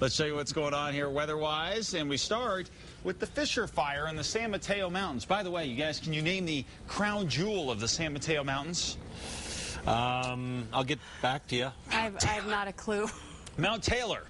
Let's show you what's going on here weather-wise, and we start with the Fisher Fire in the San Mateo Mountains. By the way, you guys, can you name the crown jewel of the San Mateo Mountains? I'll get back to you. I have not a clue. Mount Taylor.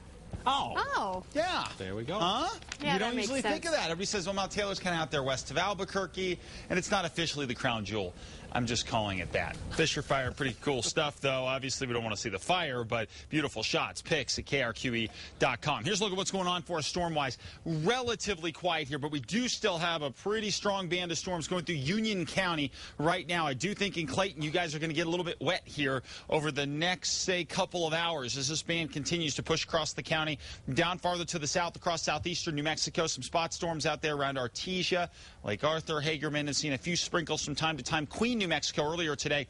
Oh. Yeah. There we go. Huh? Yeah, you don't that makes usually think sense. of that. Everybody says, well, Mount Taylor's kind of out there west of Albuquerque, and it's not officially the crown jewel. I'm just calling it that. Fisher Fire, pretty cool stuff, though. Obviously, we don't want to see the fire, but beautiful shots, pics at krqe.com. Here's a look at what's going on for us storm-wise. Relatively quiet here, but we do still have a pretty strong band of storms going through Union County right now. I do think in Clayton, you guys are going to get a little bit wet here over the next, say, couple of hours as this band continues to push across the county. Down farther to the south, across southeastern New Mexico, some spot storms out there around Artesia, Lake Arthur, Hagerman, and seen a few sprinkles from time to time. Queen, New Mexico, earlier today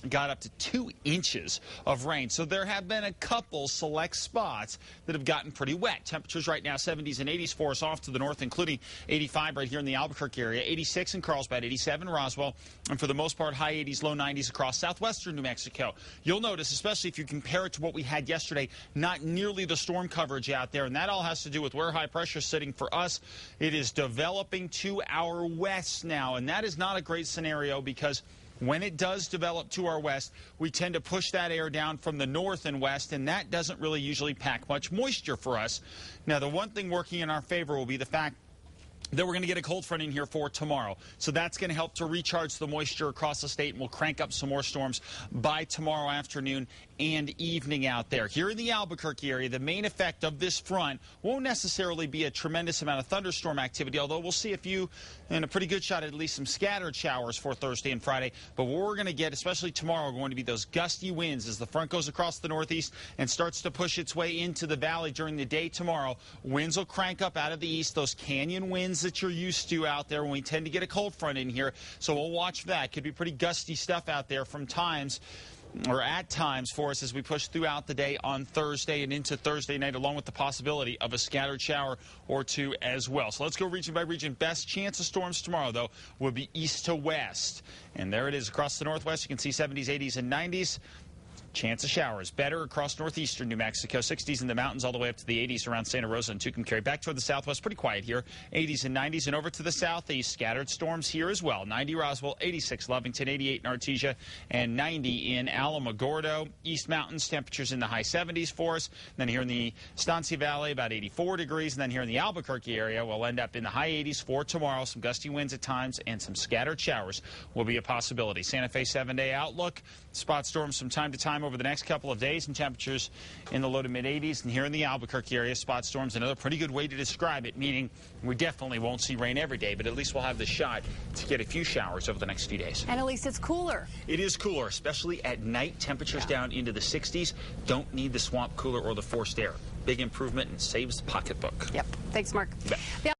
got up to 2 inches of rain. So there have been a couple select spots that have gotten pretty wet. Temperatures right now 70s and 80s for us off to the north, including 85 right here in the Albuquerque area, 86 in Carlsbad, 87 in Roswell, and for the most part high 80s, low 90s across southwestern New Mexico. You'll notice, especially if you compare it to what we had yesterday, not nearly the storm coverage out there, and that all has to do with where high pressure is sitting for us. It is developing to our west now, and that is not a great scenario because when it does develop to our west, we tend to push that air down from the north and west, and that doesn't really usually pack much moisture for us. Now, the one thing working in our favor will be the fact that we're going to get a cold front in here for tomorrow. So that's going to help to recharge the moisture across the state, and we'll crank up some more storms by tomorrow afternoon and evening out there. Here in the Albuquerque area, the main effect of this front won't necessarily be a tremendous amount of thunderstorm activity, although we'll see a few and a pretty good shot at least some scattered showers for Thursday and Friday. But what we're going to get, especially tomorrow, are going to be those gusty winds as the front goes across the northeast and starts to push its way into the valley during the day tomorrow. Winds will crank up out of the east, those canyon winds that you're used to out there when we tend to get a cold front in here. So we'll watch for that. Could be pretty gusty stuff out there from times or at times for us as we push throughout the day on Thursday and into Thursday night, along with the possibility of a scattered shower or two as well. So let's go region by region. Best chance of storms tomorrow, though, will be east to west. And there it is across the northwest. You can see 70s, 80s, and 90s. Chance of showers better across northeastern New Mexico, 60s in the mountains all the way up to the 80s around Santa Rosa and Tucumcari. Back toward the southwest, pretty quiet here, 80s and 90s, and over to the southeast, scattered storms here as well. 90 Roswell, 86 Lovington, 88 in Artesia, and 90 in Alamogordo. East Mountains, temperatures in the high 70s for us. And then here in the Estancia Valley, about 84 degrees. And then here in the Albuquerque area, we'll end up in the high 80s for tomorrow. Some gusty winds at times and some scattered showers will be a possibility. Santa Fe 7-day outlook. Spot storms from time to time over the next couple of days, and temperatures in the low to mid 80s. And here in the Albuquerque area, spot storms, another pretty good way to describe it, meaning we definitely won't see rain every day, but at least we'll have the shot to get a few showers over the next few days. And at least it's cooler. It is cooler, especially at night. Temperatures down into the 60s. Don't need the swamp cooler or the forced air. Big improvement and saves the pocketbook. Yep. Thanks, Mark. You bet.